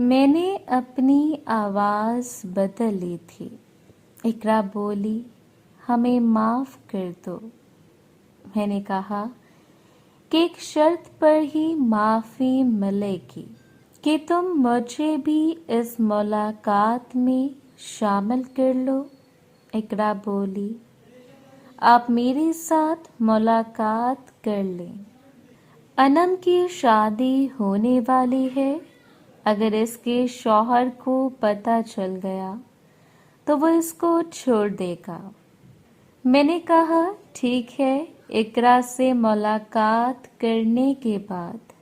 میں نے اپنی آواز بدل لی تھی۔ اقرا بولی، ہمیں معاف کر دو۔ میں نے کہا کہ ایک شرط پر ہی معافی ملے گی کہ تم مجھے بھی اس ملاقات میں شامل کر لو۔ اقرا بولی، آپ میرے ساتھ ملاقات کر لیں۔ انم کی شادی ہونے والی ہے۔ اگر اس کے شوہر کو پتہ چل گیا تو وہ اس کو چھوڑ دے گا۔ میں نے کہا ٹھیک ہے۔ اقرا سے ملاقات کرنے کے بعد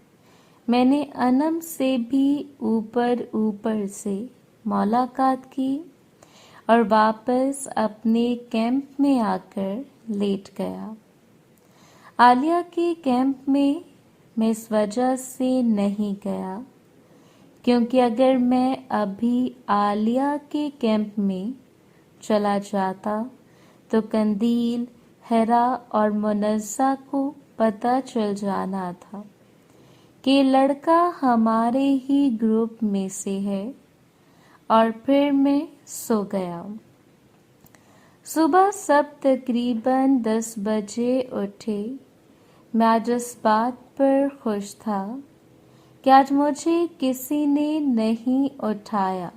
میں نے انم سے بھی اوپر سے ملاقات کی اور واپس اپنے کیمپ میں آ کر لیٹ گیا۔ عالیہ کے کیمپ میں اس وجہ سے نہیں گیا کیونکہ اگر میں ابھی عالیہ کے کیمپ میں چلا جاتا تو قندیل، حرا اور منزہ کو پتہ چل جانا تھا کہ لڑکا ہمارے ہی گروپ میں سے ہے، اور پھر میں سو گیا۔ صبح سب تقریباً 10 بجے اٹھے۔ میں آج اس بات پر خوش تھا کہ آج مجھے کسی نے نہیں اٹھایا،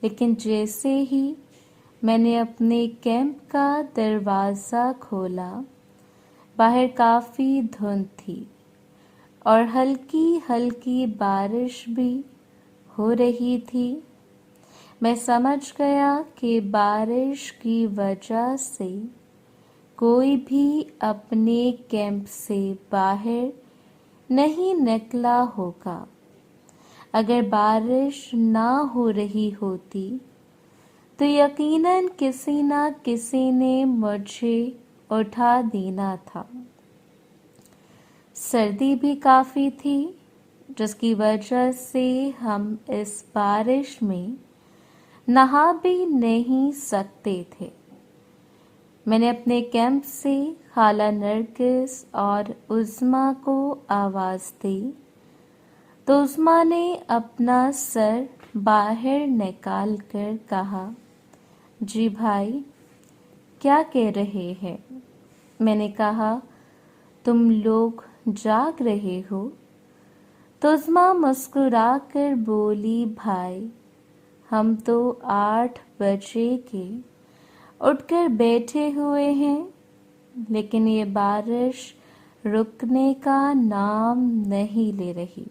لیکن جیسے ہی میں نے اپنے کیمپ کا دروازہ کھولا، باہر کافی دھند تھی اور ہلکی ہلکی بارش بھی ہو رہی تھی۔ میں سمجھ گیا کہ بارش کی وجہ سے کوئی بھی اپنے کیمپ سے باہر نہیں نکلا ہوگا۔ اگر بارش نہ ہو رہی ہوتی تو یقیناً کسی نہ کسی نے مجھے اٹھا دینا تھا۔ سردی بھی کافی تھی، جس کی وجہ سے ہم اس بارش میں نہا بھی نہیں سکتے تھے۔ میں نے اپنے کیمپ سے خالہ نرگس اور عظمیٰ کو آواز دی تو عظمیٰ نے اپنا سر باہر نکال کر کہا، جی بھائی، کیا کہہ رہے ہیں؟ میں نے کہا، تم لوگ جاگ رہے ہو؟ تو عظمیٰ مسکرا کر بولی، بھائی، ہم تو 8 بجے کے اٹھ کر بیٹھے ہوئے ہیں، لیکن یہ بارش رکنے کا نام نہیں لے رہی۔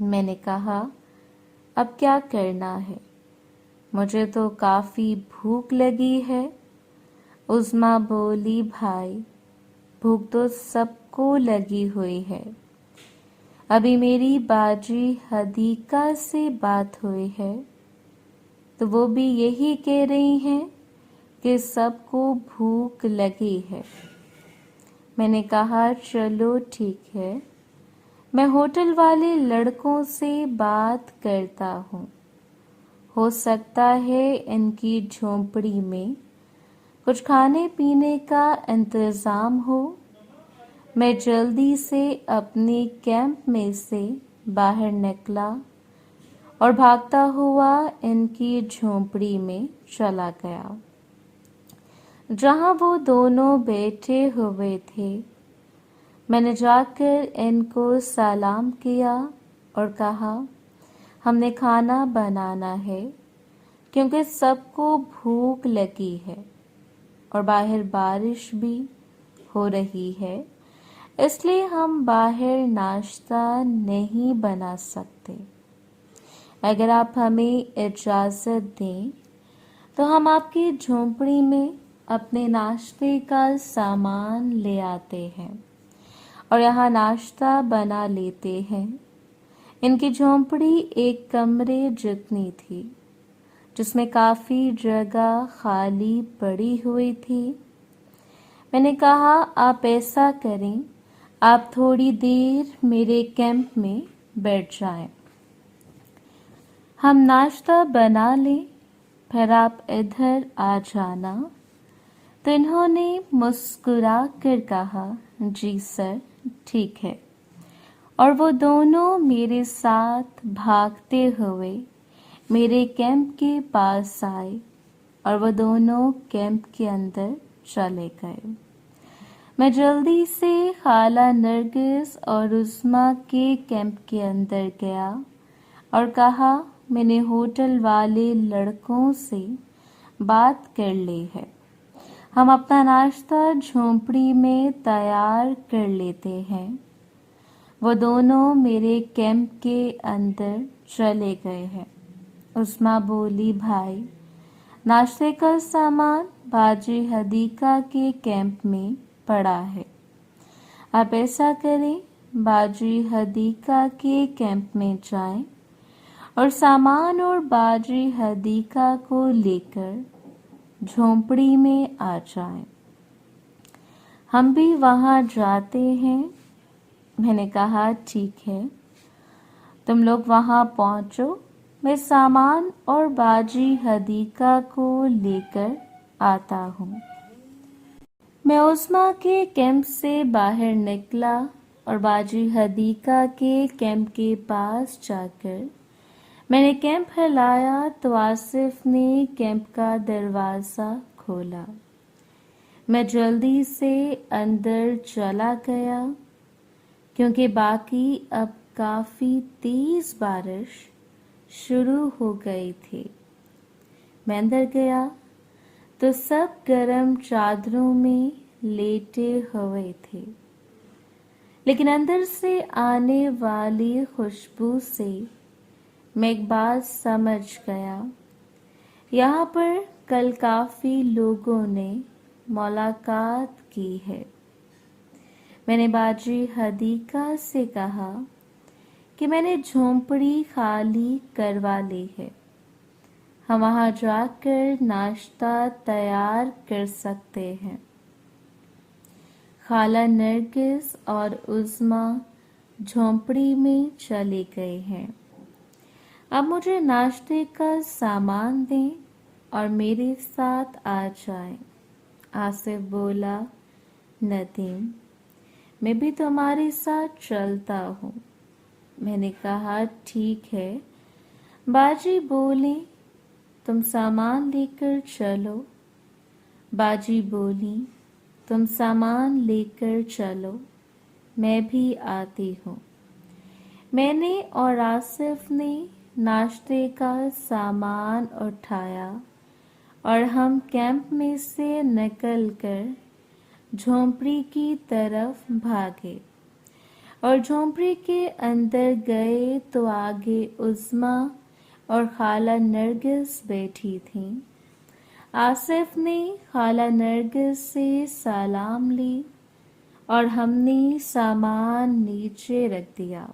میں نے کہا، اب کیا کرنا ہے؟ مجھے تو کافی بھوک لگی ہے۔ عظمیٰ بولی، بھائی، بھوک تو سب کو لگی ہوئی ہے۔ ابھی میری باجی حدیقہ سے بات ہوئی ہے تو وہ بھی یہی کہہ رہی ہیں کہ سب کو بھوک لگی ہے۔ میں نے کہا، چلو ٹھیک ہے، میں ہوٹل والے لڑکوں سے بات کرتا ہوں، ہو سکتا ہے ان کی جھونپڑی میں کچھ کھانے پینے کا انتظام ہو۔ میں جلدی سے اپنے کیمپ میں سے باہر نکلا اور بھاگتا ہوا ان کی جھونپڑی میں چلا گیا، جہاں وہ دونوں بیٹھے ہوئے تھے۔ میں نے جا کر ان کو سلام کیا اور کہا، ہم نے کھانا بنانا ہے کیونکہ سب کو بھوک لگی ہے اور باہر بارش بھی ہو رہی ہے، اس لیے ہم باہر ناشتہ نہیں بنا سکتے۔ اگر آپ ہمیں اجازت دیں تو ہم آپ کی جھونپڑی میں اپنے ناشتے کا سامان لے آتے ہیں اور یہاں ناشتہ بنا لیتے ہیں۔ ان کی جھونپڑی ایک کمرے جتنی تھی، جس میں کافی جگہ خالی پڑی ہوئی تھی۔ میں نے کہا، آپ ایسا کریں، آپ تھوڑی دیر میرے کیمپ میں بیٹھ جائیں، ہم ناشتہ بنا لیں، پھر آپ ادھر آ جانا۔ تو انہوں نے مسکرا کر کہا، جی سر، ٹھیک ہے۔ اور وہ دونوں میرے ساتھ بھاگتے ہوئے میرے کیمپ کے پاس آئے اور وہ دونوں کیمپ کے اندر چلے گئے۔ میں جلدی سے خالہ نرگس اور عظمیٰ کے کیمپ کے اندر گیا اور کہا میں نے ہوٹل والے لڑکوں سے بات کر لی ہے، ہم اپنا ناشتہ جھونپڑی میں تیار کر لیتے ہیں۔ وہ دونوں میرے کیمپ کے اندر چلے گئے ہیں۔ عظمیٰ بولی بھائی ناشتے کا سامان باجی حدیقہ کے کیمپ میں پڑا ہے، آپ ایسا کریں باجی حدیقہ کے کیمپ میں جائیں اور سامان اور باجی حدیقہ کو لے کر جھونپڑی میں آ جائیں، ہم بھی وہاں جاتے ہیں۔ میں نے کہا ٹھیک ہے، تم لوگ وہاں پہنچو، میں سامان اور باجی حدیقہ کو لے کر آتا ہوں۔ میں عظمیٰ کے کیمپ سے باہر نکلا اور باجی حدیقہ کے کیمپ کے پاس جا کر میں نے کیمپ ہلایا تو آصف نے کیمپ کا دروازہ کھولا۔ میں جلدی سے اندر چلا گیا کیونکہ باقی اب کافی تیز بارش شروع ہو گئی تھی۔ میں اندر گیا تو سب گرم چادروں میں لیٹے ہوئے تھے، لیکن اندر سے آنے والی خوشبو سے میں ایک بات سمجھ گیا، یہاں پر کل کافی لوگوں نے ملاقات کی ہے۔ میں نے باجی حدیقہ سے کہا کہ میں نے جھونپڑی خالی کروا لی ہے، ہم وہاں جا کر ناشتہ تیار کر سکتے ہیں۔ خالہ نرگس اور عظمیٰ جھونپڑی میں چلی گئی ہیں، اب مجھے ناشتے کا سامان دیں اور میرے ساتھ آ جائیں۔ آصف بولا ندیم میں بھی تمہارے ساتھ چلتا ہوں۔ میں نے کہا ٹھیک ہے۔ باجی بولی تم سامان لے کر چلو۔ باجی بولی تم سامان لے کر چلو، میں بھی آتی ہوں۔ میں نے اور آصف نے ناشتے کا سامان اٹھایا اور ہم کیمپ میں سے نکل کر جھونپڑی کی طرف بھاگے اور جھونپڑی کے اندر گئے تو آگے عظمیٰ اور خالہ نرگس بیٹھی تھیں۔ آصف نے خالہ نرگس سے سلام لی اور ہم نے سامان نیچے رکھ دیا۔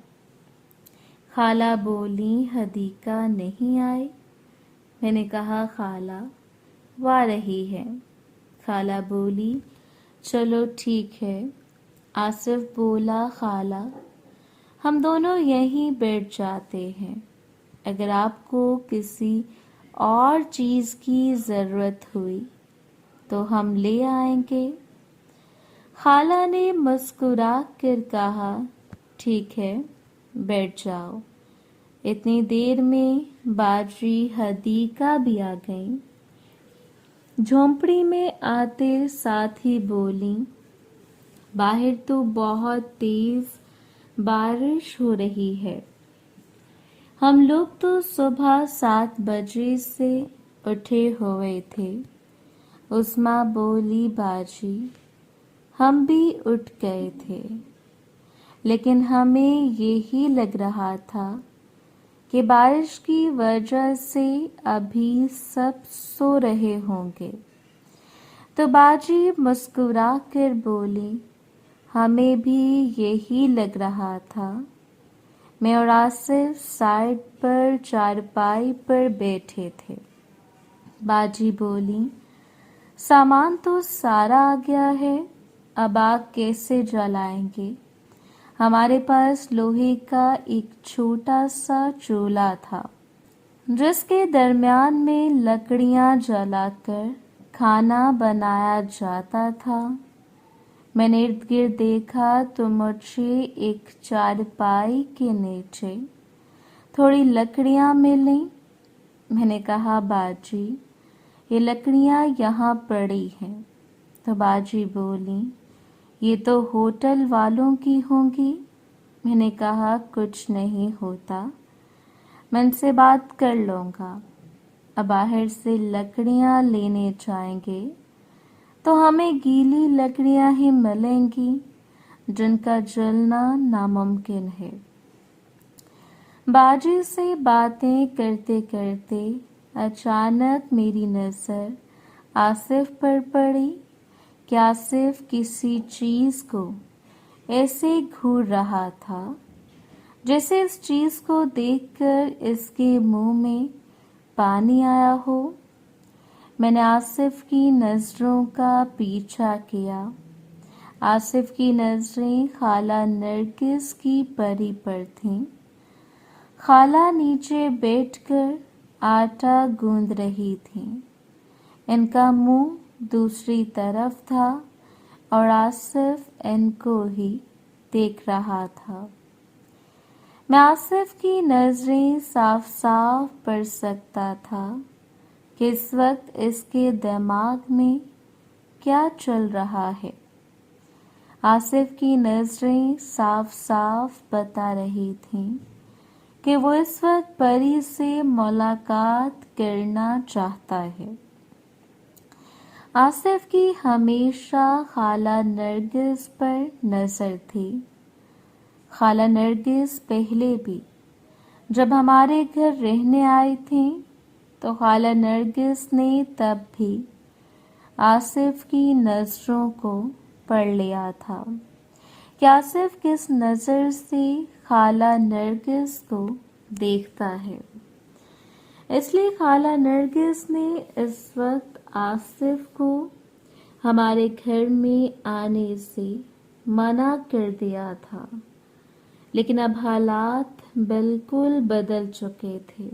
خالہ بولی حدیقہ نہیں آئی؟ میں نے کہا خالہ وہ آ رہی ہے۔ خالہ بولی چلو ٹھیک ہے۔ آصف بولا خالہ ہم دونوں یہیں بیٹھ جاتے ہیں، اگر آپ کو کسی اور چیز کی ضرورت ہوئی تو ہم لے آئیں گے۔ خالہ نے مسکرا کر کہا ٹھیک ہے بیٹھ جاؤ۔ اتنی دیر میں باجی حدیقہ بھی آ گئیں۔ جھونپڑی میں آتے ساتھ ہی بولی باہر تو بہت تیز بارش ہو رہی ہے، ہم لوگ تو صبح 7 بجے سے اٹھے ہوئے تھے۔ عظمیٰ بولی باجی ہم بھی اٹھ گئے تھے، لیکن ہمیں یہی لگ رہا تھا کہ بارش کی وجہ سے ابھی سب سو رہے ہوں گے، تو باجی مسکرا کر بولی ہمیں بھی یہی لگ رہا تھا۔ میں اور آصف سائڈ پر چارپائی پر بیٹھے تھے۔ باجی بولی سامان تو سارا آ گیا ہے، اب آگ کیسے جلائیں گے؟ ہمارے پاس لوہے کا ایک چھوٹا سا چولہا تھا جس کے درمیان میں لکڑیاں جلا کر کھانا بنایا جاتا تھا۔ میں نے ارد گرد دیکھا تو مجھے ایک چارپائی کے نیچے تھوڑی لکڑیاں ملیں۔ میں نے کہا باجی یہ لکڑیاں یہاں پڑی ہیں، تو باجی بولی یہ تو ہوٹل والوں کی ہوں گی۔ میں نے کہا کچھ نہیں ہوتا، میں ان سے بات کر لوں گا۔ اب باہر سے لکڑیاں لینے جائیں گے تو ہمیں گیلی لکڑیاں ہی ملیں گی جن کا جلنا ناممکن ہے۔ باجی سے باتیں کرتے کرتے اچانک میری نظر آصف پر پڑی کہ آصف کسی چیز کو ایسے گھور رہا تھا جیسے اس چیز کو دیکھ کر اس کے منہ میں پانی آیا ہو۔ میں نے آصف کی نظروں کا پیچھا کیا۔ آصف کی نظریں خالہ نرگس کی پری پر تھیں۔ خالہ نیچے بیٹھ کر آٹا گوندھ رہی تھیں۔ ان کا منہ دوسری طرف تھا اور آصف ان کو ہی دیکھ رہا تھا۔ میں آصف کی نظریں صاف صاف پڑھ سکتا تھا کہ اس وقت اس کے دماغ میں کیا چل رہا ہے۔ آصف کی نظریں صاف صاف بتا رہی تھیں کہ وہ اس وقت پری سے ملاقات کرنا چاہتا ہے۔ آصف کی ہمیشہ خالہ نرگس پر نظر تھی۔ خالہ نرگس پہلے بھی جب ہمارے گھر رہنے آئی تھیں تو خالہ نرگس نے تب بھی آصف کی نظروں کو پڑھ لیا تھا کہ آصف کس نظر سے خالہ نرگس کو دیکھتا ہے۔ اس لیے خالہ نرگس نے اس وقت آصف کو ہمارے گھر میں آنے سے منع کر دیا تھا، لیکن اب حالات بالکل بدل چکے تھے۔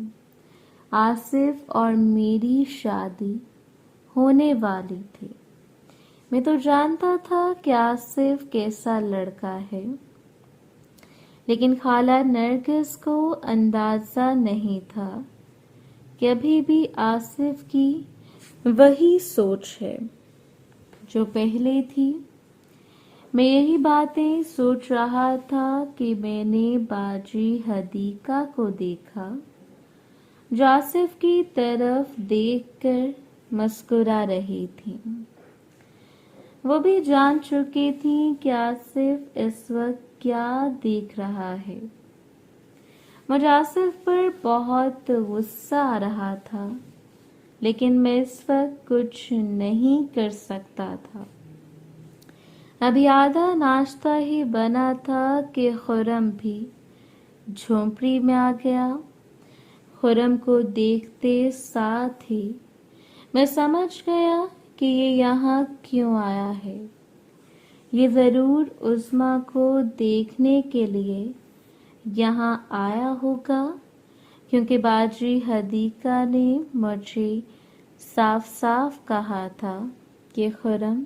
آصف اور میری شادی ہونے والی تھی۔ میں تو جانتا تھا کہ آصف کیسا لڑکا ہے، لیکن خالہ نرگس کو اندازہ نہیں تھا کہ ابھی بھی آصف کی وہی سوچ ہے جو پہلے تھی۔ میں یہی باتیں سوچ رہا تھا کہ میں نے باجی حدیقہ کو دیکھا جو آصف کی طرف دیکھ کر مسکرا رہی تھی۔ وہ بھی جان چکی تھیں کہ آصف اس وقت کیا دیکھ رہا ہے۔ مجھے آصف پر بہت غصہ آ رہا تھا، لیکن میں اس وقت کچھ نہیں کر سکتا تھا۔ ابھی آدھا ناشتہ ہی بنا تھا کہ خرم بھی جھونپڑی میں آ گیا۔ خرم کو دیکھتے ساتھ ہی میں سمجھ گیا کہ یہ یہاں کیوں آیا ہے۔ یہ ضرور عظمیٰ کو دیکھنے کے لیے یہاں آیا ہوگا، کیونکہ باجی حدیقہ نے مجھے صاف صاف کہا تھا کہ خرم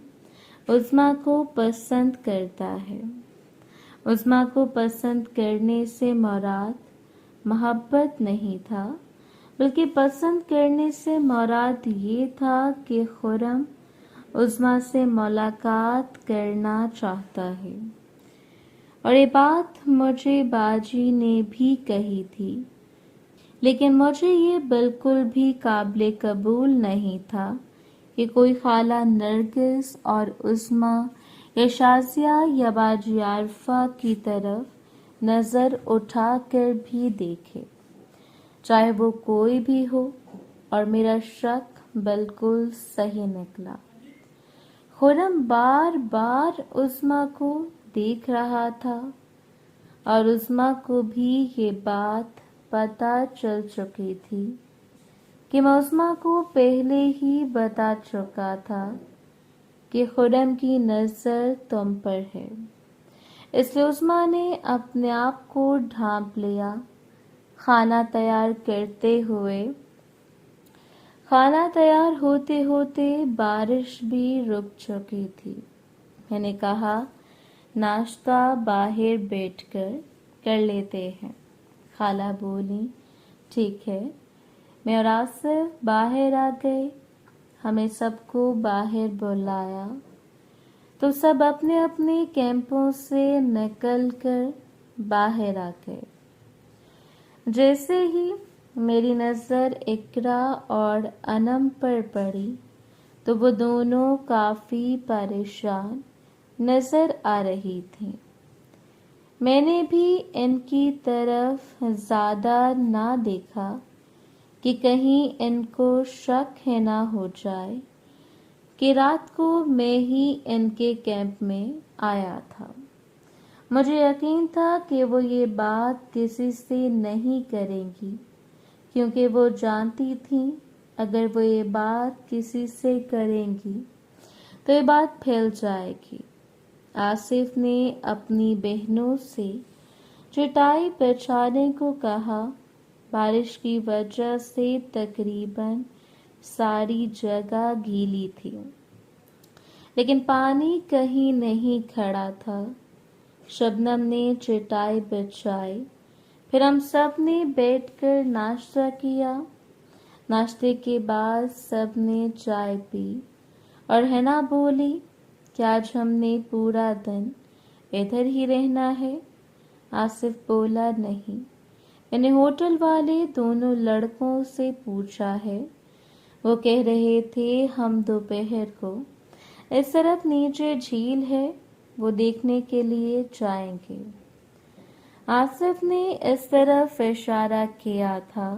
عظمیٰ کو پسند کرتا ہے۔ عظمیٰ کو پسند کرنے سے مراد محبت نہیں تھا، بلکہ پسند کرنے سے مراد یہ تھا کہ خرم عظمیٰ سے ملاقات کرنا چاہتا ہے، اور یہ بات مجھے باجی نے بھی کہی تھی، لیکن مجھے یہ بالکل بھی قابل قبول نہیں تھا کہ کوئی خالہ نرگس اور عظمیٰ یا شازیہ یا باجی عارفہ کی طرف نظر اٹھا کر بھی دیکھے، چاہے وہ کوئی بھی ہو، اور میرا شک بالکل صحیح نکلا۔ خرم بار بار عظمیٰ کو دیکھ رہا تھا، اور عظمیٰ کو بھی یہ بات پتہ چل چکی تھی کہ میں عظمیٰ کو پہلے ہی بتا چکا تھا کہ خرم کی نظر تم پر ہے۔ اس لیے عظمیٰ نے اپنے آپ کو ڈھانپ لیا۔ کھانا تیار کرتے ہوئے کھانا تیار ہوتے ہوتے بارش بھی رک چکی تھی۔ میں نے کہا ناشتہ باہر بیٹھ کر لیتے ہیں۔ خالہ بولی ٹھیک ہے۔ میں اور آصف باہر آ گئے۔ ہمیں سب کو باہر بلایا تو سب اپنے اپنے کیمپوں سے نکل کر باہر آ گئے۔ جیسے ہی میری نظر اقرا اور انم پر پڑی تو وہ دونوں کافی پریشان نظر آ رہی تھیں۔ میں نے بھی ان کی طرف زیادہ نہ دیکھا کہ کہیں ان کو شک ہے نہ ہو جائے کہ رات کو میں ہی ان کے کیمپ میں آیا تھا۔ مجھے یقین تھا کہ وہ یہ بات کسی سے نہیں کریں گی، کیونکہ وہ جانتی تھیں اگر وہ یہ بات کسی سے کریں گی تو یہ بات پھیل جائے گی۔ آصف نے اپنی بہنوں سے چٹائی بچھانے کو کہا۔ بارش کی وجہ سے تقریباً ساری جگہ گیلی تھی، لیکن پانی کہیں نہیں کھڑا تھا۔ شبنم نے چٹائی بچھائی، پھر ہم سب نے بیٹھ کر ناشتہ کیا۔ ناشتے کے بعد سب نے چائے پی اور حنا بولی کہ آج ہم نے پورا دن ادھر ہی رہنا ہے؟ آصف بولا نہیں، میں نے ہوٹل والے دونوں لڑکوں سے پوچھا ہے، وہ کہہ رہے تھے ہم دوپہر کو اس طرف نیچے جھیل ہے وہ دیکھنے کے لیے جائیں گے۔ آصف نے اس طرف اشارہ کیا تھا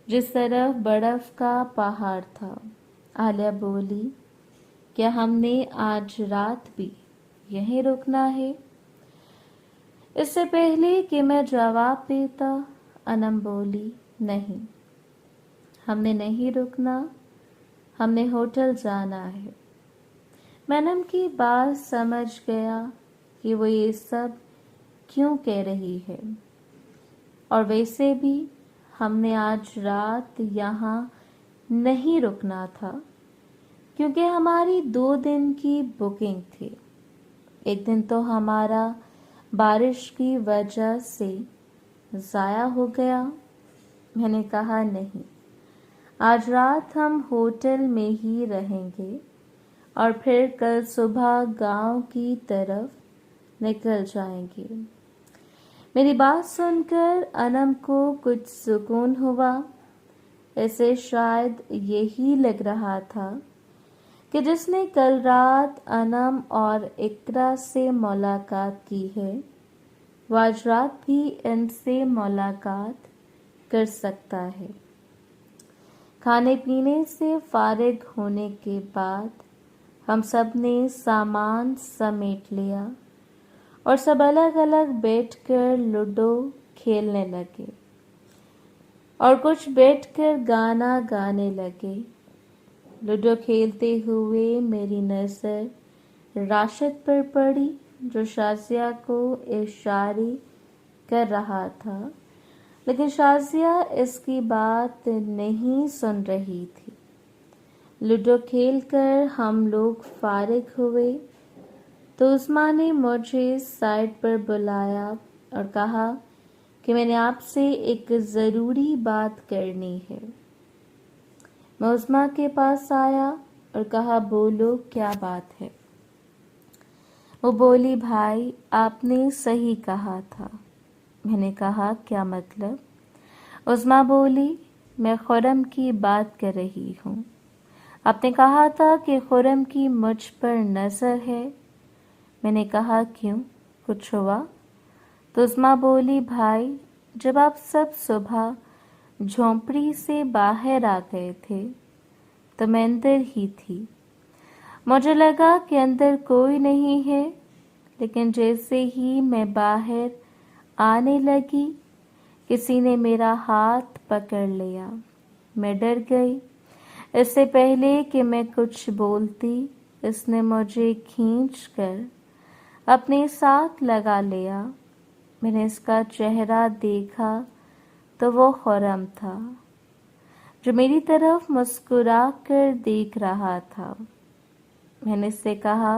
جس طرف برف کا پہاڑ تھا۔ عالیہ بولی کیا ہم نے آج رات بھی یہیں رکنا ہے؟ اس سے پہلے کہ میں جواب دیتا انم بولی نہیں، ہم نے نہیں رکنا، ہم نے ہوٹل جانا ہے۔ میں انم کی بات سمجھ گیا کہ وہ یہ سب کیوں کہہ رہی ہے، اور ویسے بھی ہم نے آج رات یہاں نہیں رکنا تھا کیونکہ ہماری 2 دن کی بکنگ تھی۔ ایک دن تو ہمارا بارش کی وجہ سے ضائع ہو گیا۔ میں نے کہا نہیں، آج رات ہم ہوٹل میں ہی رہیں گے اور پھر کل صبح گاؤں کی طرف نکل جائیں گے۔ میری بات سن کر انم کو کچھ سکون ہوا۔ اسے شاید یہی لگ رہا تھا کہ جس نے کل رات انم اور اقرا سے ملاقات کی ہے وہ آج رات بھی ان سے ملاقات کر سکتا ہے۔ کھانے پینے سے فارغ ہونے کے بعد ہم سب نے سامان سمیٹ لیا اور سب الگ الگ بیٹھ کر لوڈو کھیلنے لگے اور کچھ بیٹھ کر گانا گانے لگے۔ لوڈو کھیلتے ہوئے میری نظر راشد پر پڑی جو شازیہ کو اشارے کر رہا تھا، لیکن شازیہ اس کی بات نہیں سن رہی تھی۔ لوڈو کھیل کر ہم لوگ فارغ ہوئے تو عظمیٰ نے مجھے سائڈ پر بلایا اور کہا کہ میں نے آپ سے ایک ضروری بات کرنی ہے۔ میں عظمیٰ کے پاس آیا اور کہا بولو کیا بات ہے؟ وہ بولی بھائی آپ نے صحیح کہا تھا۔ میں نے کہا کیا مطلب؟ عظمیٰ بولی میں خرم کی بات کر رہی ہوں۔ آپ نے کہا تھا کہ خرم کی مجھ پر نظر ہے۔ میں نے کہا کیوں، کچھ ہوا؟ تو عظمیٰ بولی بھائی جب آپ سب صبح جھونپڑی سے باہر آ گئے تھے تو میں اندر ہی تھی، مجھے لگا کہ اندر کوئی نہیں ہے، لیکن جیسے ہی میں باہر آنے لگی کسی نے میرا ہاتھ پکڑ لیا، میں ڈر گئی۔ اس سے پہلے کہ میں کچھ بولتی اس نے مجھے کھینچ کر اپنے ساتھ لگا لیا۔ میں نے اس کا چہرہ دیکھا تو وہ خرم تھا جو میری طرف مسکرا کر دیکھ رہا تھا۔ میں نے اس سے کہا